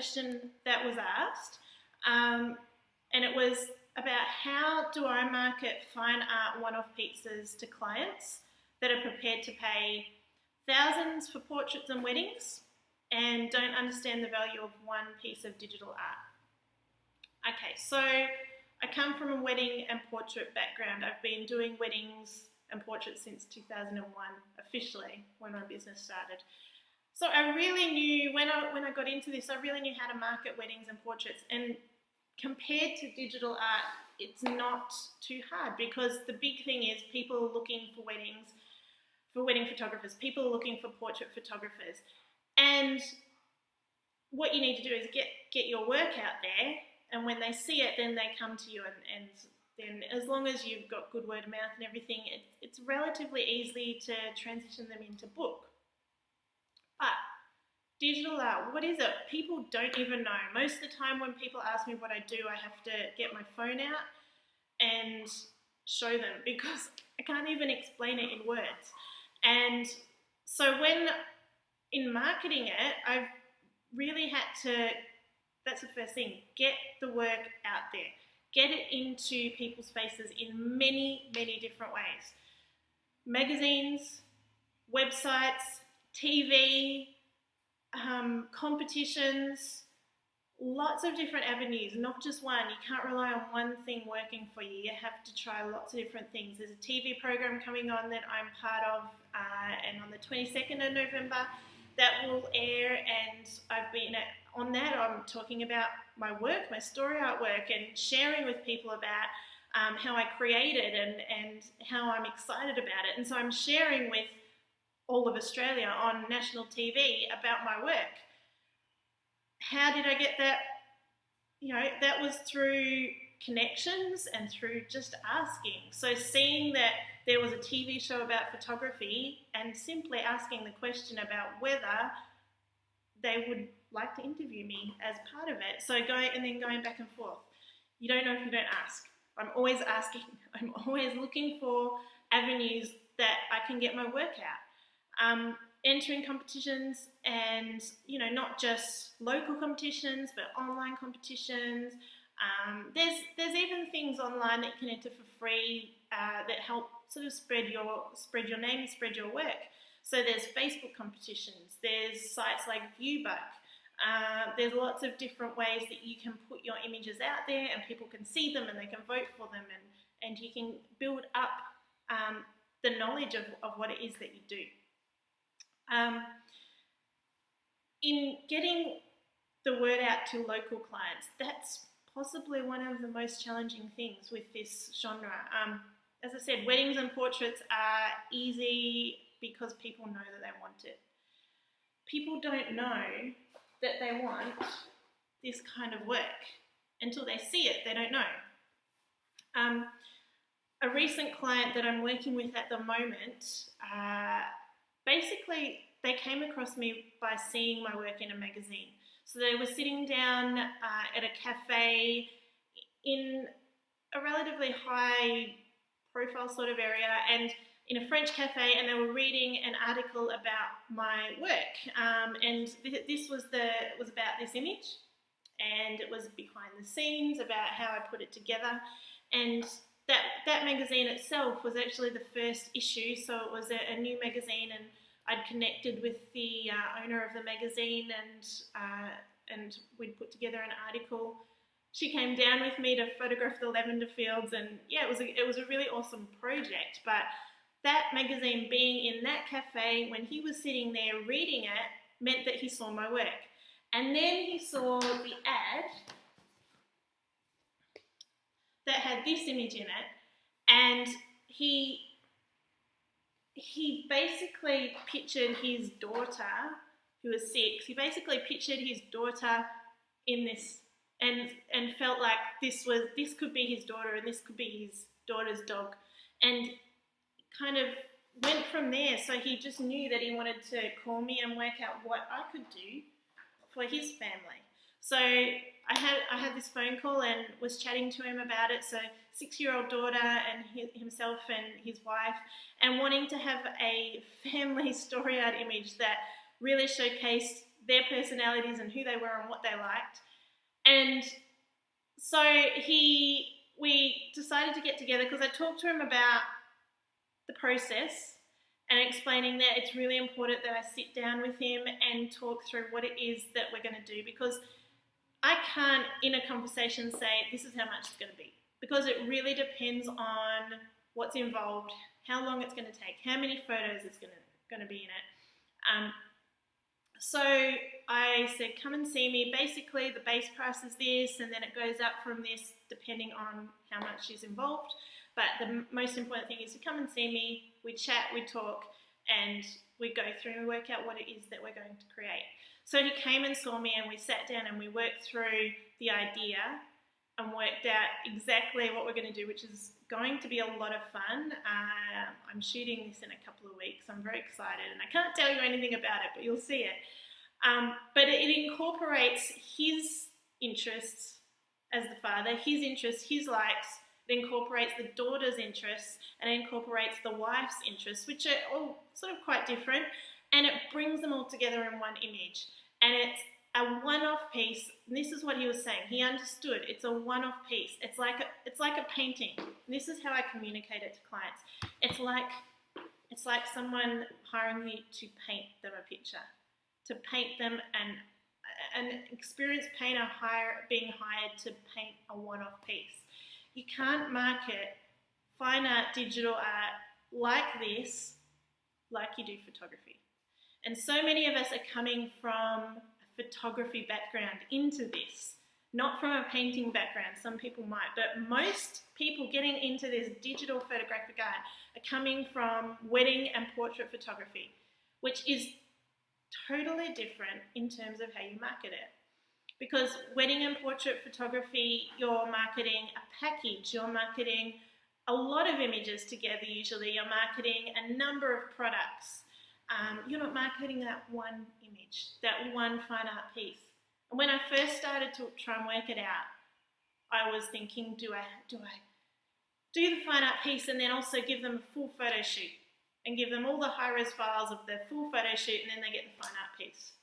question that was asked, and it was about how do I market fine art one-off pieces to clients that are prepared to pay thousands for portraits and weddings and don't understand the value of one piece of digital art. Okay, so I come from a wedding and portrait background. I've been doing weddings and portraits since 2001, officially, when my business started. So I really knew, when I got into this, I really knew how to market weddings and portraits. And compared to digital art, it's not too hard, because the big thing is people are looking for weddings, for wedding photographers. People are looking for portrait photographers. And what you need to do is get your work out there, and when they see it, then they come to you, and then as long as you've got good word of mouth and everything, it's relatively easy to transition them into book. But digital art, what is it? People don't even know. Most of the time when people ask me what I do, I have to get my phone out and show them, because I can't even explain it in words. And so when in marketing it, I've really had to, that's the first thing, get the work out there. Get it into people's faces in many, many different ways. Magazines, websites, TV, competitions, lots of different avenues, not just one. You can't rely on one thing working for you. You have to try lots of different things. There's a TV program coming on that I'm part of, and on the 22nd of November that will air, and I've been on that. I'm talking about my work, my story artwork, and sharing with people about how I created and how I'm excited about it. And so I'm sharing with all of Australia on national TV about my work. How did I get that? You know, that was through connections and through just asking. So seeing that there was a TV show about photography and simply asking the question about whether they would like to interview me as part of it. So going back and forth. You don't know if you don't ask. I'm always asking. I'm always looking for avenues that I can get my work out. Entering competitions, and not just local competitions but online competitions. There's even things online that you can enter for free that help sort of spread your name, spread your work. So there's Facebook competitions, there's sites like Viewbuck. There's lots of different ways that you can put your images out there and people can see them and they can vote for them, and you can build up the knowledge of what it is that you do. In getting the word out to local clients, that's possibly one of the most challenging things with this genre. As I said, weddings and portraits are easy because people know that they want it. People don't know that they want this kind of work until they see it. They don't know. A recent client that I'm working with at the moment, basically they came across me by seeing my work in a magazine. So they were sitting down at a cafe in a relatively high profile sort of area, and in a French cafe, and they were reading an article about my work, and this was about this image, and it was behind the scenes about how I put it together. And that magazine itself was actually the first issue, so it was a new magazine, and I'd connected with the owner of the magazine, and we'd put together an article. She came down with me to photograph the lavender fields, and yeah, it was a really awesome project. But that magazine being in that cafe when he was sitting there reading it meant that he saw my work. And then he saw the ad that had this image in it, and he basically pictured his daughter, who was 6, he basically pictured his daughter in this, and felt like this could be his daughter and this could be his daughter's dog, and kind of went from there. So he just knew that he wanted to call me and work out what I could do for his family. So I had this phone call and was chatting to him about it. So 6-year-old daughter and himself and his wife, and wanting to have a family story art image that really showcased their personalities and who they were and what they liked. And so we decided to get together because I talked to him about the process and explaining that it's really important that I sit down with him and talk through what it is that we're going to do, because I can't in a conversation say this is how much it's going to be, because it really depends on what's involved, how long it's going to take, how many photos it's going to be in it. So I said, come and see me. Basically, the base price is this, and then it goes up from this depending on how much is involved. But the most important thing is to come and see me. We chat, we talk, and we go through and work out what it is that we're going to create. So he came and saw me, and we sat down and we worked through the idea and worked out exactly what we're going to do, which is going to be a lot of fun. I'm shooting this in a couple of weeks. I'm very excited, and I can't tell you anything about it, but you'll see it. But it incorporates his interests as the father, his interests, his likes. It incorporates the daughter's interests, and it incorporates the wife's interests, which are all sort of quite different, and it brings them all together in one image. And it's a one-off piece. And this is what he was saying. He understood. It's a one-off piece. It's like a painting. This is how I communicate it to clients. It's like someone hiring you to paint them a picture, to paint them, and an experienced painter being hired to paint a one-off piece. You can't market fine art, digital art like this, like you do photography. And so many of us are coming from a photography background into this, not from a painting background. Some people might, but most people getting into this digital photographic art are coming from wedding and portrait photography, which is totally different in terms of how you market it. Because wedding and portrait photography, you're marketing a package, you're marketing a lot of images together usually, you're marketing a number of products. You're not marketing that one image, that one fine art piece. And when I first started to try and work it out, I was thinking, do I do the fine art piece and then also give them a full photo shoot and give them all the high-res files of the full photo shoot, and then they get the fine art piece?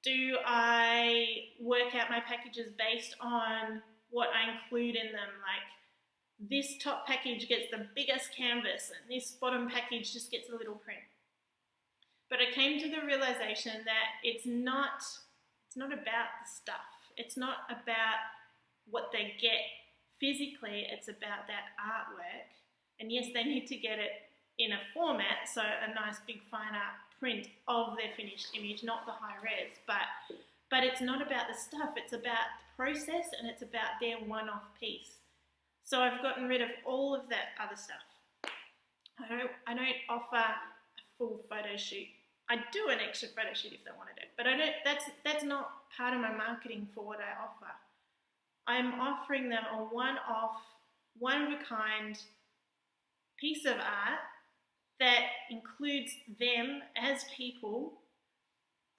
Do I work out my packages based on what I include in them? Like, this top package gets the biggest canvas and this bottom package just gets a little print. But I came to the realization that it's not about the stuff. It's not about what they get physically. It's about that artwork. And yes, they need to get it in a format, so a nice big fine art print of their finished image, not the high res, but it's not about the stuff, it's about the process, and it's about their one-off piece. So I've gotten rid of all of that other stuff. I don't offer a full photo shoot. I do an extra photo shoot if they wanted it, but that's not part of my marketing for what I offer. I'm offering them a one-off, one-of-a-kind piece of art that includes them as people,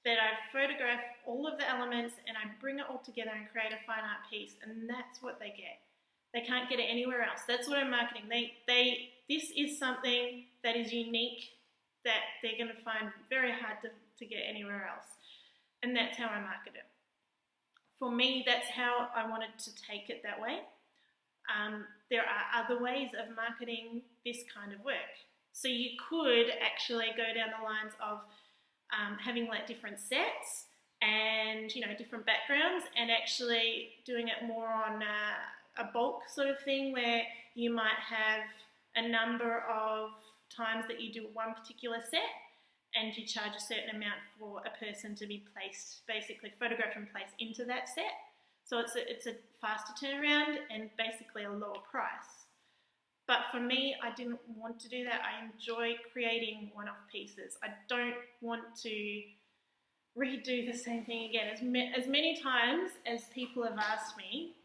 that I photograph all of the elements and I bring it all together and create a fine art piece, and that's what they get. They can't get it anywhere else. That's what I'm marketing. This is something that is unique that they're going to find very hard to get anywhere else, and that's how I market it. For me, that's how I wanted to take it that way. There are other ways of marketing this kind of work. So you could actually go down the lines of having like different sets and, you know, different backgrounds, and actually doing it more on a bulk sort of thing, where you might have a number of times that you do one particular set and you charge a certain amount for a person to be placed, basically photographed and placed into that set. So it's a faster turnaround and basically a lower price. But for me, I didn't want to do that. I enjoy creating one-off pieces. I don't want to redo the same thing again. As many times as people have asked me,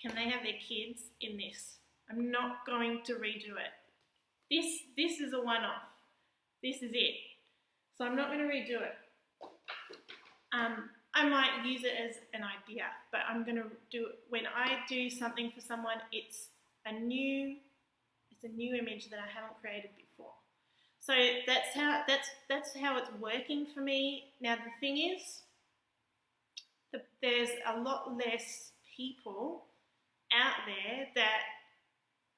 can they have their kids in this? I'm not going to redo it. This is a one-off. This is it. So I'm not going to redo it. I might use it as an idea, but I'm going to do it. When I do something for someone, it's a new image that I haven't created before. So that's how it's working for me. Now the thing is, there's a lot less people out there that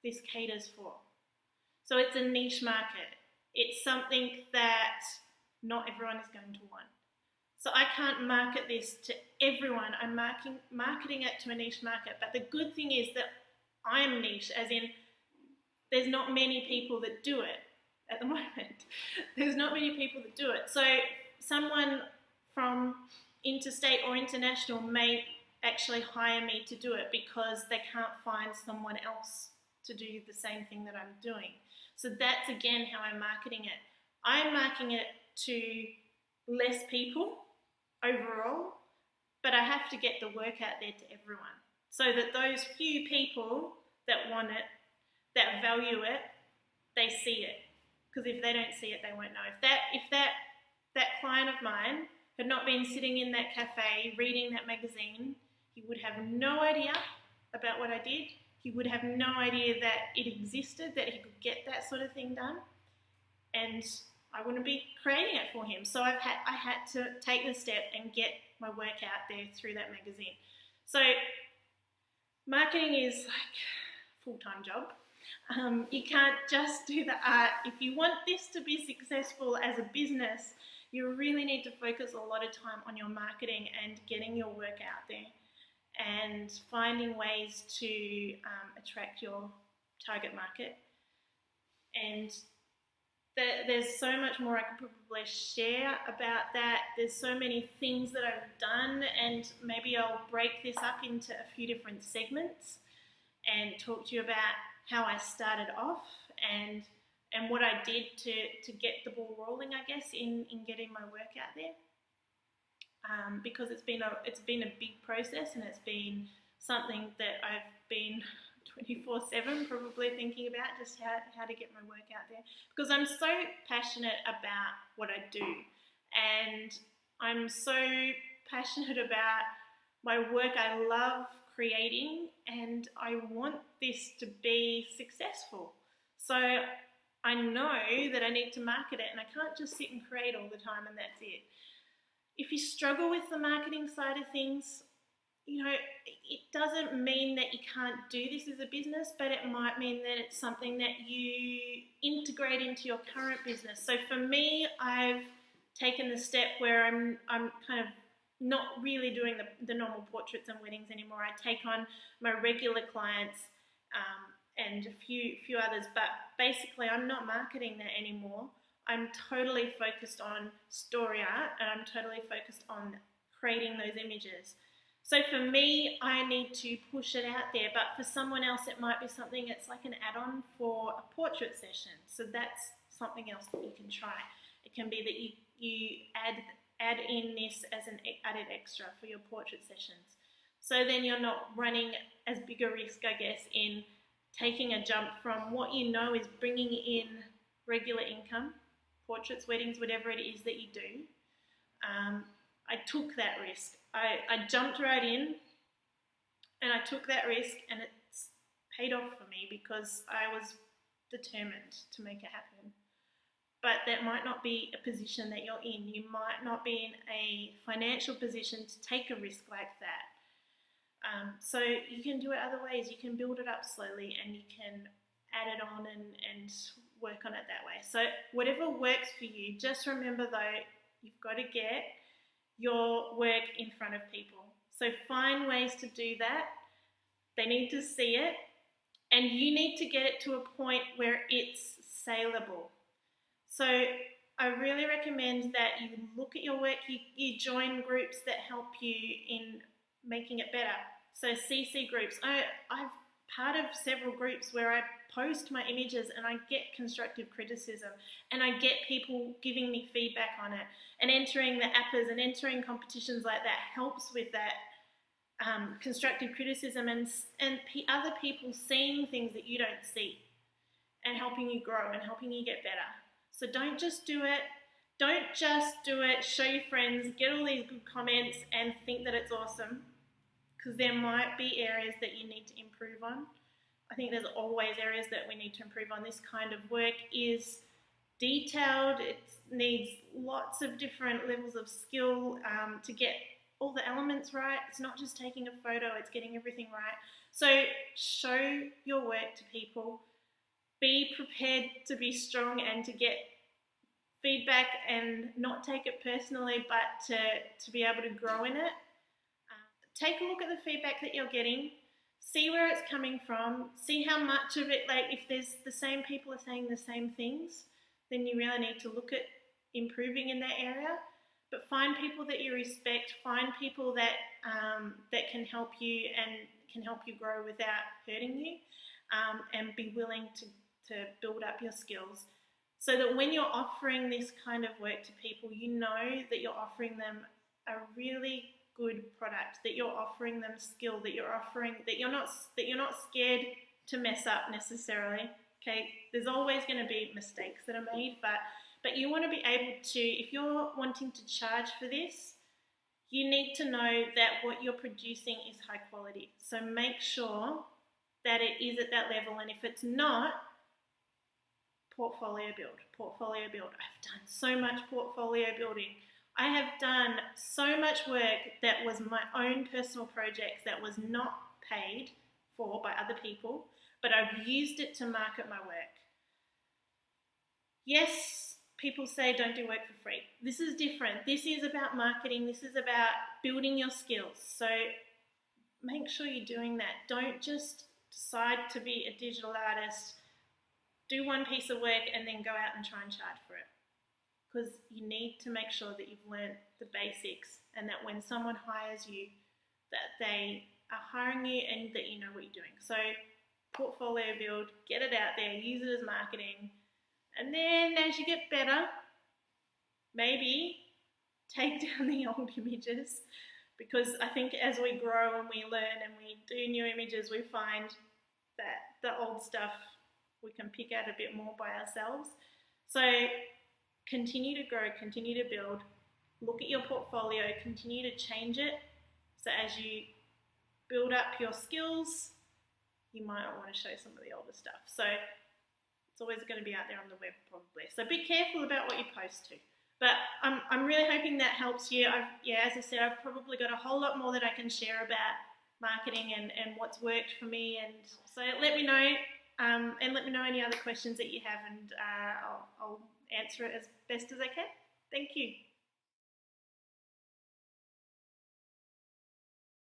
this caters for. So it's a niche market. It's something that not everyone is going to want. So I can't market this to everyone. I'm marketing it to a niche market. But the good thing is that I'm niche, as in there's not many people that do it at the moment. There's not many people that do it. So someone from interstate or international may actually hire me to do it because they can't find someone else to do the same thing that I'm doing. So that's again how I'm marketing it. I'm marketing it to less people overall, but I have to get the work out there to everyone so that those few people that want it, that value it, they see it. Because if they don't see it, they won't know. If that client of mine had not been sitting in that cafe reading that magazine, he would have no idea about what I did. He would have no idea that it existed, that he could get that sort of thing done, and I wouldn't be creating it for him. So I had to take the step and get my work out there through that magazine. So marketing is like a full-time job. You can't just do the art. If you want this to be successful as a business, you really need to focus a lot of time on your marketing and getting your work out there and finding ways to attract your target market. And there's so much more I could probably share about that. There's so many things that I've done, and maybe I'll break this up into a few different segments and talk to you about how I started off and what I did to get the ball rolling, I guess, in getting my work out there. Because it's been a big process, and it's been something that I've been 24/7 probably thinking about, just how to get my work out there, because I'm so passionate about what I do, and I'm so passionate about my work. I love creating, and I want this to be successful. So I know that I need to market it, and I can't just sit and create all the time and that's it. If you struggle with the marketing side of things, it doesn't mean that you can't do this as a business, but it might mean that it's something that you integrate into your current business. So for me, I've taken the step where I'm kind of not really doing the normal portraits and weddings anymore. I take on my regular clients and a few others, but basically I'm not marketing that anymore. I'm totally focused on story art, and I'm totally focused on creating those images. So for me, I need to push it out there, but for someone else it might be something that's like an add-on for a portrait session. So that's something else that you can try. It can be that you add in this as an added extra for your portrait sessions. So then you're not running as big a risk, I guess, in taking a jump from what you know is bringing in regular income, portraits, weddings, whatever it is that you do. I took that risk. I jumped right in, and I took that risk, and it's paid off for me because I was determined to make it happen. But that might not be a position that you're in. You might not be in a financial position to take a risk like that. So you can do it other ways. You can build it up slowly, and you can add it on and work on it that way. So whatever works for you, just remember though, you've got to get your work in front of people. So find ways to do that. They need to see it, and you need to get it to a point where it's saleable. So I really recommend that you look at your work, you join groups that help you in making it better. So CC groups. I've part of several groups where I post my images and I get constructive criticism, and I get people giving me feedback on it, and entering the APPAs and entering competitions like that helps with that constructive criticism and other people seeing things that you don't see and helping you grow and helping you get better. So don't just do it. Don't just do it, show your friends, get all these good comments and think that it's awesome, because there might be areas that you need to improve on. I think there's always areas that we need to improve on. This kind of work is detailed. It needs lots of different levels of skill to get all the elements right. It's not just taking a photo, it's getting everything right. So show your work to people. Be prepared to be strong and to get feedback and not take it personally, but to be able to grow in it. Take a look at the feedback that you're getting. See where it's coming from. See how much of it, like if there's the same people are saying the same things, then you really need to look at improving in that area. But find people that you respect. Find people that that can help you and can help you grow without hurting you, and be willing to build up your skills, so that when you're offering this kind of work to people, you know that you're offering them a really good product, that you're offering them skill, that you're not scared to mess up necessarily. Okay, there's always going to be mistakes that are made, but you want to be able to, if you're wanting to charge for this, you need to know that what you're producing is high quality. So make sure that it is at that level, and if it's not, portfolio build. I've done so much portfolio building. I have done so much work that was my own personal projects that was not paid for by other people, but I've used it to market my work. Yes, people say don't do work for free. This is different. This is about marketing. This is about building your skills. So make sure you're doing that. Don't just decide to be a digital artist, do one piece of work and then go out and try and charge for it. Because you need to make sure that you've learned the basics, and that when someone hires you, that they are hiring you and that you know what you're doing. So portfolio build, get it out there, use it as marketing, and then as you get better, maybe take down the old images, because I think as we grow and we learn and we do new images, we find that the old stuff we can pick out a bit more by ourselves. So continue to grow, continue to build, look at your portfolio, continue to change it. So as you build up your skills, you might want to show some of the older stuff. So it's always going to be out there on the web probably. So be careful about what you post to. But I'm really hoping that helps you. As I said, I've probably got a whole lot more that I can share about marketing and what's worked for me. And so let me know. And let me know any other questions that you have, and I'll answer it as best as I can. Thank you.